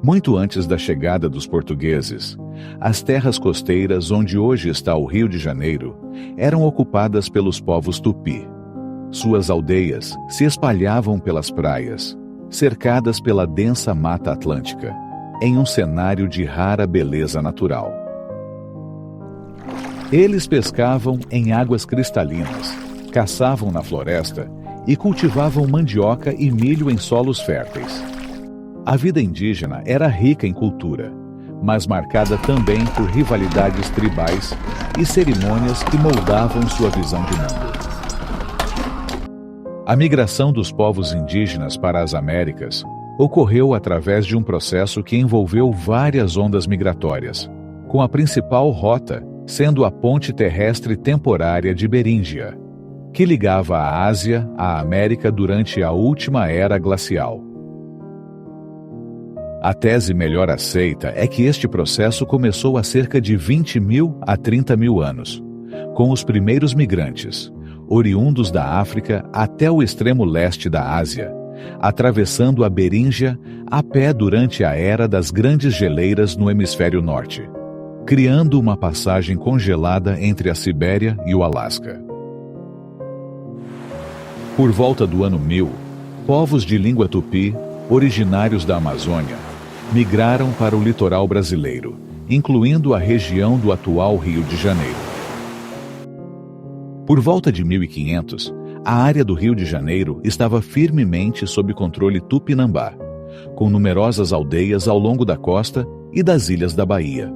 Muito antes da chegada dos portugueses, as terras costeiras onde hoje está o Rio de Janeiro eram ocupadas pelos povos tupi. Suas aldeias se espalhavam pelas praias, cercadas pela densa Mata Atlântica, em um cenário de rara beleza natural. Eles pescavam em águas cristalinas, caçavam na floresta e cultivavam mandioca e milho em solos férteis. A vida indígena era rica em cultura, mas marcada também por rivalidades tribais e cerimônias que moldavam sua visão de mundo. A migração dos povos indígenas para as Américas ocorreu através de um processo que envolveu várias ondas migratórias, com a principal rota sendo a ponte terrestre temporária de Beríngia, que ligava a Ásia à América durante a última era glacial. A tese melhor aceita é que este processo começou há cerca de 20 mil a 30 mil anos, com os primeiros migrantes, oriundos da África até o extremo leste da Ásia, atravessando a Beríngia a pé durante a era das grandes geleiras no hemisfério norte, criando uma passagem congelada entre a Sibéria e o Alasca. Por volta do ano 1000, povos de língua tupi, originários da Amazônia, migraram para o litoral brasileiro, incluindo a região do atual Rio de Janeiro. Por volta de 1500, a área do Rio de Janeiro estava firmemente sob controle tupinambá, com numerosas aldeias ao longo da costa e das ilhas da Bahia.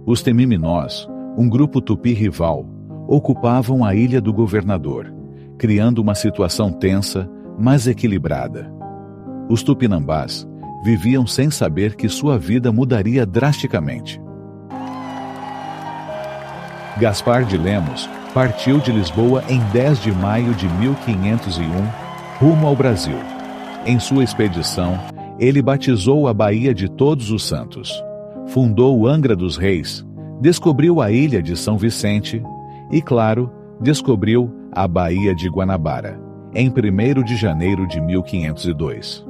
Os Temiminós, um grupo tupi rival, ocupavam a Ilha do Governador, criando uma situação tensa, mas equilibrada. Os tupinambás viviam sem saber que sua vida mudaria drasticamente. Gaspar de Lemos partiu de Lisboa em 10 de maio de 1501, rumo ao Brasil. Em sua expedição, ele batizou a Baía de Todos os Santos, fundou Angra dos Reis, descobriu a ilha de São Vicente e, claro, descobriu a Baía de Guanabara, em 1º de janeiro de 1502.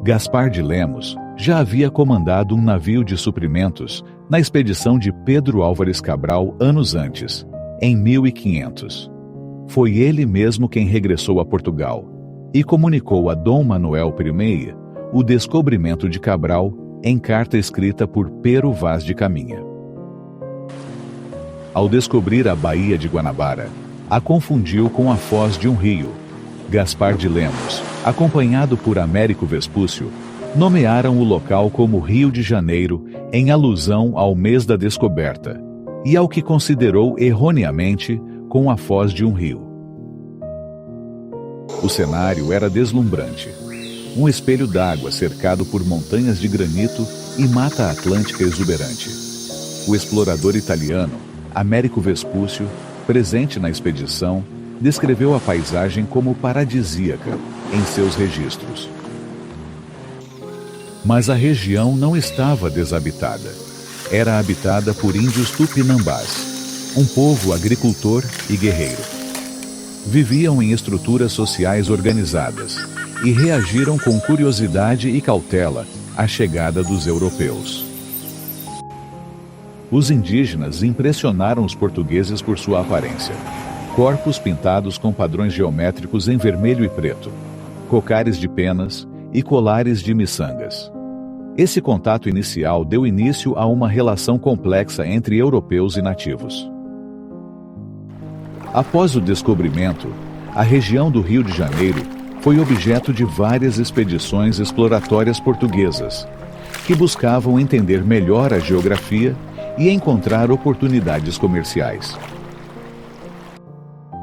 Gaspar de Lemos já havia comandado um navio de suprimentos na expedição de Pedro Álvares Cabral anos antes, em 1500. Foi ele mesmo quem regressou a Portugal e comunicou a Dom Manuel I o descobrimento de Cabral em carta escrita por Pero Vaz de Caminha. Ao descobrir a Baía de Guanabara, a confundiu com a foz de um rio. Gaspar de Lemos, acompanhado por Américo Vespúcio, nomearam o local como Rio de Janeiro em alusão ao mês da descoberta e ao que considerou erroneamente com a foz de um rio. O cenário era deslumbrante. Um espelho d'água cercado por montanhas de granito e mata atlântica exuberante. O explorador italiano, Américo Vespúcio, presente na expedição, descreveu a paisagem como paradisíaca em seus registros. Mas a região não estava desabitada. Era habitada por índios tupinambás, um povo agricultor e guerreiro. Viviam em estruturas sociais organizadas e reagiram com curiosidade e cautela à chegada dos europeus. Os indígenas impressionaram os portugueses por sua aparência. Corpos pintados com padrões geométricos em vermelho e preto, cocares de penas e colares de miçangas. Esse contato inicial deu início a uma relação complexa entre europeus e nativos. Após o descobrimento, a região do Rio de Janeiro foi objeto de várias expedições exploratórias portuguesas, que buscavam entender melhor a geografia e encontrar oportunidades comerciais.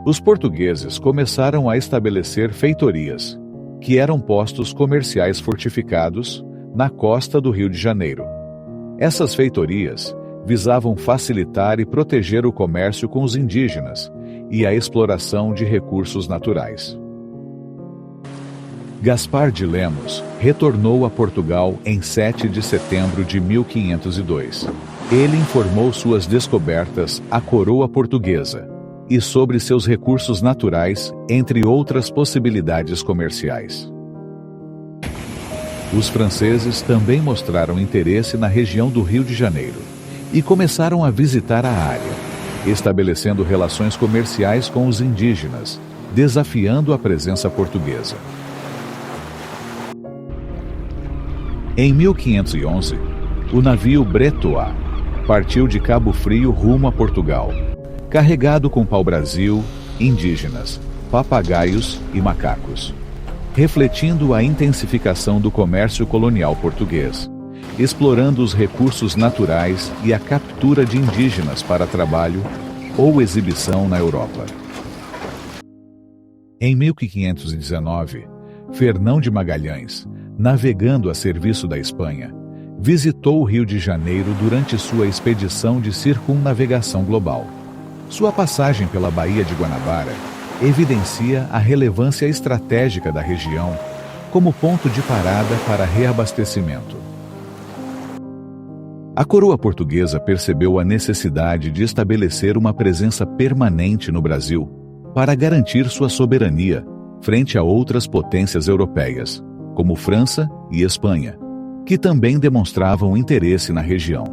Os portugueses começaram a estabelecer feitorias, que eram postos comerciais fortificados na costa do Rio de Janeiro. Essas feitorias visavam facilitar e proteger o comércio com os indígenas e a exploração de recursos naturais. Gaspar de Lemos retornou a Portugal em 7 de setembro de 1502. Ele informou suas descobertas à coroa portuguesa e sobre seus recursos naturais, entre outras possibilidades comerciais. Os franceses também mostraram interesse na região do Rio de Janeiro e começaram a visitar a área, estabelecendo relações comerciais com os indígenas, desafiando a presença portuguesa. Em 1511, o navio Bretois partiu de Cabo Frio rumo a Portugal, carregado com pau-brasil, indígenas, papagaios e macacos, refletindo a intensificação do comércio colonial português, explorando os recursos naturais e a captura de indígenas para trabalho ou exibição na Europa. Em 1519, Fernão de Magalhães, navegando a serviço da Espanha, visitou o Rio de Janeiro durante sua expedição de circunnavegação global. Sua passagem pela Baía de Guanabara evidencia a relevância estratégica da região como ponto de parada para reabastecimento. A coroa portuguesa percebeu a necessidade de estabelecer uma presença permanente no Brasil para garantir sua soberania frente a outras potências europeias, como França e Espanha, que também demonstravam interesse na região.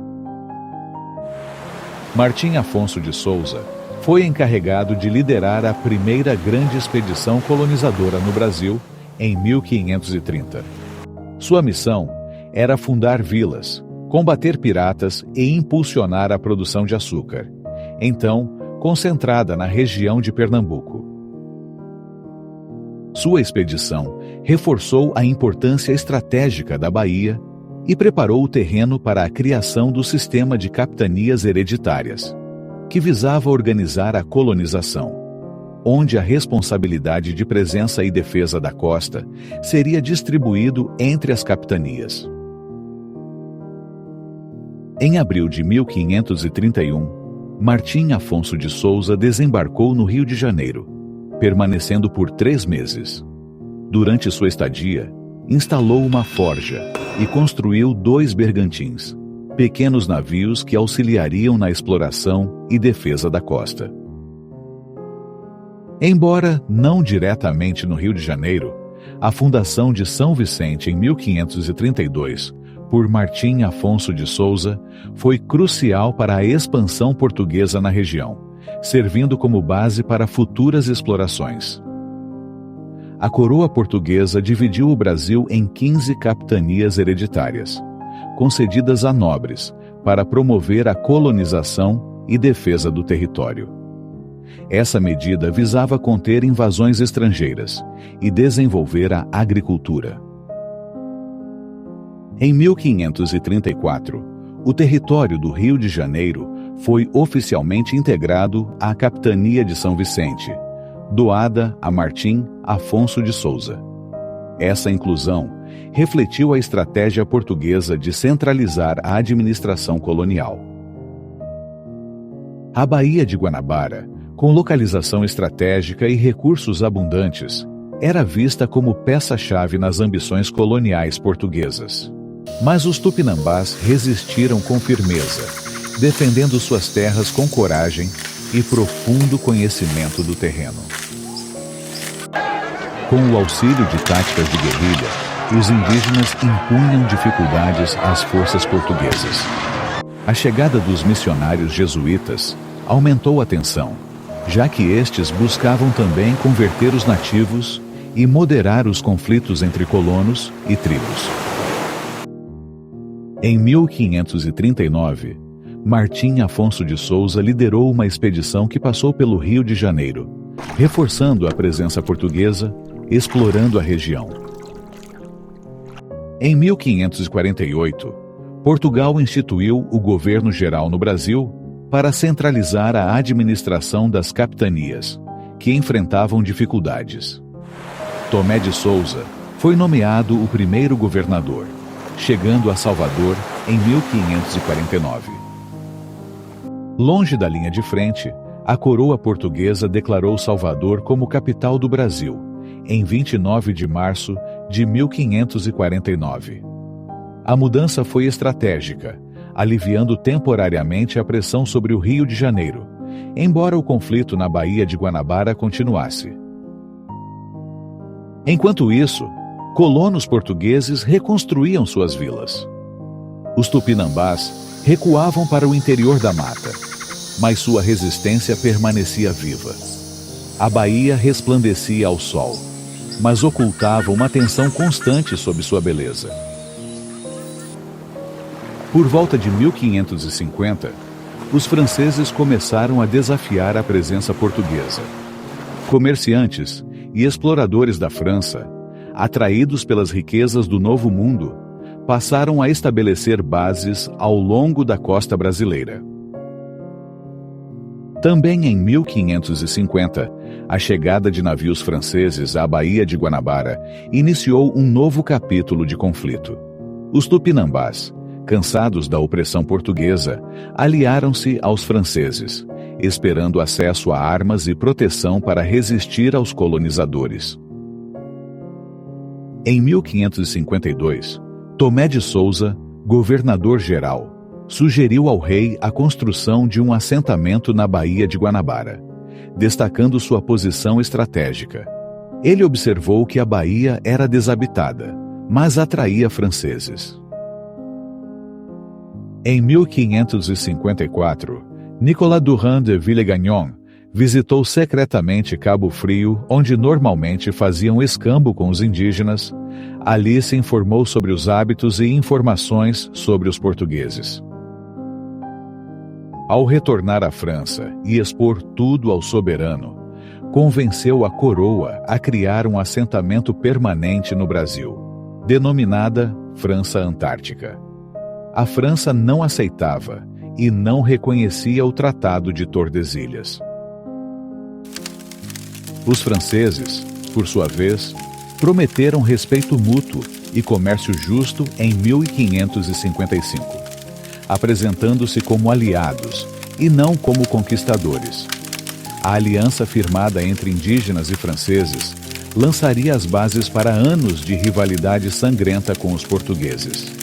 Martim Afonso de Souza foi encarregado de liderar a primeira grande expedição colonizadora no Brasil em 1530. Sua missão era fundar vilas, combater piratas e impulsionar a produção de açúcar, então concentrada na região de Pernambuco. Sua expedição reforçou a importância estratégica da Bahia e preparou o terreno para a criação do sistema de capitanias hereditárias, que visava organizar a colonização, onde a responsabilidade de presença e defesa da costa seria distribuído entre as capitanias. Em abril de 1531, Martim Afonso de Souza desembarcou no Rio de Janeiro, permanecendo por 3 meses. Durante sua estadia, instalou uma forja e construiu 2 bergantins, pequenos navios que auxiliariam na exploração e defesa da costa. Embora não diretamente no Rio de Janeiro, a fundação de São Vicente em 1532, por Martim Afonso de Souza, foi crucial para a expansão portuguesa na região, servindo como base para futuras explorações. A coroa portuguesa dividiu o Brasil em 15 capitanias hereditárias, concedidas a nobres, para promover a colonização e defesa do território. Essa medida visava conter invasões estrangeiras e desenvolver a agricultura. Em 1534, o território do Rio de Janeiro foi oficialmente integrado à capitania de São Vicente, doada a Martim Afonso de Souza. Essa inclusão refletiu a estratégia portuguesa de centralizar a administração colonial. A Baía de Guanabara, com localização estratégica e recursos abundantes, era vista como peça-chave nas ambições coloniais portuguesas. Mas os tupinambás resistiram com firmeza, defendendo suas terras com coragem e profundo conhecimento do terreno. Com o auxílio de táticas de guerrilha, os indígenas impunham dificuldades às forças portuguesas. A chegada dos missionários jesuítas aumentou a tensão, já que estes buscavam também converter os nativos e moderar os conflitos entre colonos e tribos. Em 1539, Martim Afonso de Souza liderou uma expedição que passou pelo Rio de Janeiro, reforçando a presença portuguesa, explorando a região. Em 1548, Portugal instituiu o governo geral no Brasil para centralizar a administração das capitanias, que enfrentavam dificuldades. Tomé de Souza foi nomeado o primeiro governador, chegando a Salvador em 1549. Longe da linha de frente, a coroa portuguesa declarou Salvador como capital do Brasil, em 29 de março de 1549. A mudança foi estratégica, aliviando temporariamente a pressão sobre o Rio de Janeiro, embora o conflito na Baía de Guanabara continuasse. Enquanto isso, colonos portugueses reconstruíam suas vilas. Os tupinambás recuavam para o interior da mata, mas sua resistência permanecia viva. A baía resplandecia ao sol, mas ocultava uma tensão constante sob sua beleza. Por volta de 1550, os franceses começaram a desafiar a presença portuguesa. Comerciantes e exploradores da França, atraídos pelas riquezas do Novo Mundo, passaram a estabelecer bases ao longo da costa brasileira. Também em 1550, a chegada de navios franceses à Baía de Guanabara iniciou um novo capítulo de conflito. Os tupinambás, cansados da opressão portuguesa, aliaram-se aos franceses, esperando acesso a armas e proteção para resistir aos colonizadores. Em 1552, Tomé de Souza, governador-geral, sugeriu ao rei a construção de um assentamento na Baía de Guanabara, destacando sua posição estratégica. Ele observou que a baía era desabitada, mas atraía franceses. Em 1554, Nicolas Durand de Villegagnon visitou secretamente Cabo Frio, onde normalmente faziam escambo com os indígenas. Ali se informou sobre os hábitos e informações sobre os portugueses. Ao retornar à França e expor tudo ao soberano, convenceu a coroa a criar um assentamento permanente no Brasil, denominada França Antártica. A França não aceitava e não reconhecia o Tratado de Tordesilhas. Os franceses, por sua vez, prometeram respeito mútuo e comércio justo em 1555, apresentando-se como aliados e não como conquistadores. A aliança firmada entre indígenas e franceses lançaria as bases para anos de rivalidade sangrenta com os portugueses.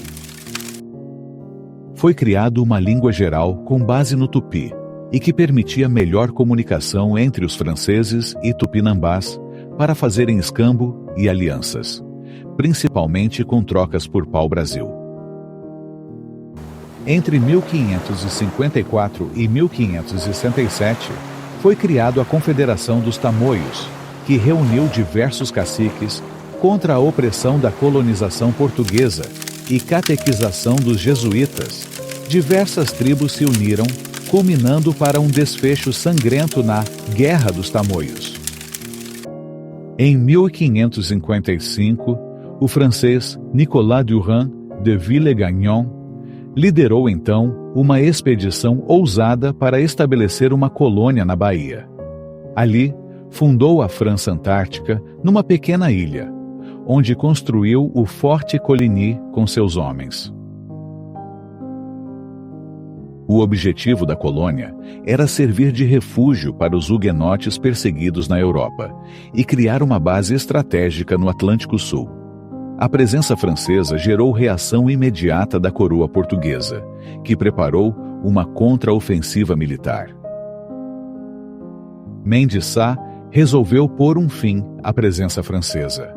Foi criada uma língua geral com base no tupi e que permitia melhor comunicação entre os franceses e tupinambás para fazerem escambo e alianças, principalmente com trocas por pau-brasil. Entre 1554 e 1567, foi criada a Confederação dos Tamoios, que reuniu diversos caciques contra a opressão da colonização portuguesa e catequização dos jesuítas. Diversas tribos se uniram, culminando para um desfecho sangrento na Guerra dos Tamoios. Em 1555, o francês Nicolas Durand de Villegagnon liderou então uma expedição ousada para estabelecer uma colônia na Bahia. Ali, fundou a França Antártica numa pequena ilha, onde construiu o Forte Coligny com seus homens. O objetivo da colônia era servir de refúgio para os huguenotes perseguidos na Europa e criar uma base estratégica no Atlântico Sul. A presença francesa gerou reação imediata da coroa portuguesa, que preparou uma contraofensiva militar. Mendes Sá resolveu pôr um fim à presença francesa.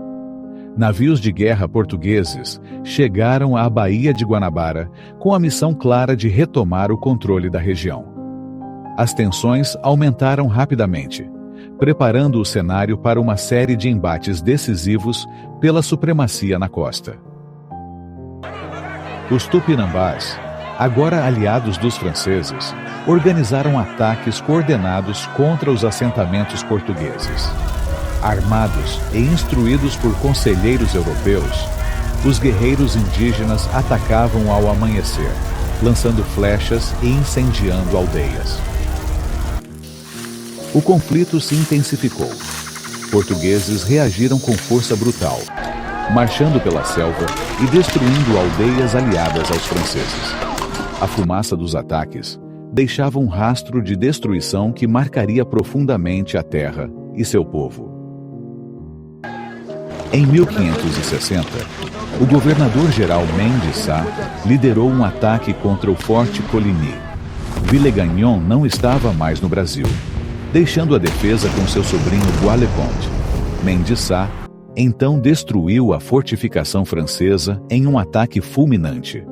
Navios de guerra portugueses chegaram à Baía de Guanabara com a missão clara de retomar o controle da região. As tensões aumentaram rapidamente, preparando o cenário para uma série de embates decisivos pela supremacia na costa. Os tupinambás, agora aliados dos franceses, organizaram ataques coordenados contra os assentamentos portugueses. Armados e instruídos por conselheiros europeus, os guerreiros indígenas atacavam ao amanhecer, lançando flechas e incendiando aldeias. O conflito se intensificou. Portugueses reagiram com força brutal, marchando pela selva e destruindo aldeias aliadas aos franceses. A fumaça dos ataques deixava um rastro de destruição que marcaria profundamente a terra e seu povo. Em 1560, o governador-geral Mendes Sá liderou um ataque contra o Forte Coligny. Villegagnon não estava mais no Brasil, deixando a defesa com seu sobrinho Bois-le-Comte. Mendes Sá Então destruiu a fortificação francesa em um ataque fulminante.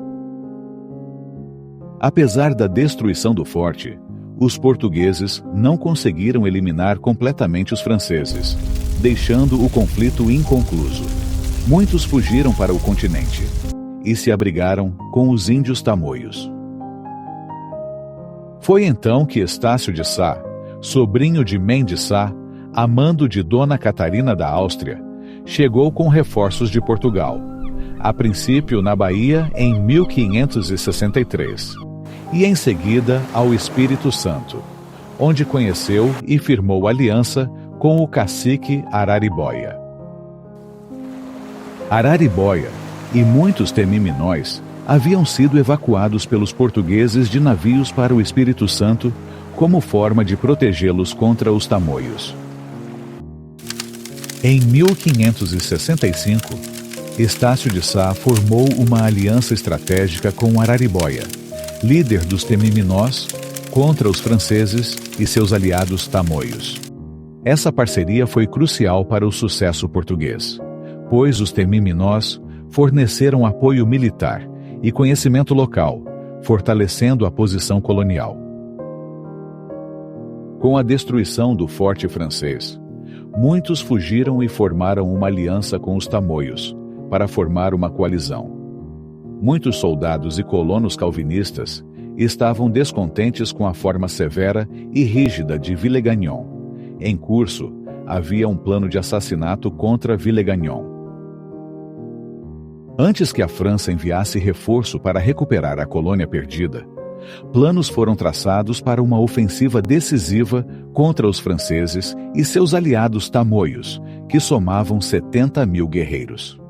Apesar da destruição do forte, os portugueses não conseguiram eliminar completamente os franceses, deixando o conflito inconcluso. Muitos fugiram para o continente e se abrigaram com os índios tamoios. Foi então que Estácio de Sá, sobrinho de Mendes Sá, amando de Dona Catarina da Áustria, chegou com reforços de Portugal, a princípio na Bahia em 1563, e em seguida ao Espírito Santo, onde conheceu e firmou aliança com o cacique Araribóia. Araribóia e muitos temiminóis haviam sido evacuados pelos portugueses de navios para o Espírito Santo como forma de protegê-los contra os tamoios. Em 1565, Estácio de Sá formou uma aliança estratégica com Araribóia, líder dos temiminós, contra os franceses e seus aliados tamoios. Essa parceria foi crucial para o sucesso português, pois os temiminós forneceram apoio militar e conhecimento local, fortalecendo a posição colonial. Com a destruição do forte francês, muitos fugiram e formaram uma aliança com os tamoios, para formar uma coalizão. Muitos soldados e colonos calvinistas estavam descontentes com a forma severa e rígida de Villegagnon. Em curso, havia um plano de assassinato contra Villegagnon. Antes que a França enviasse reforço para recuperar a colônia perdida, planos foram traçados para uma ofensiva decisiva contra os franceses e seus aliados tamoios, que somavam 70.000 guerreiros.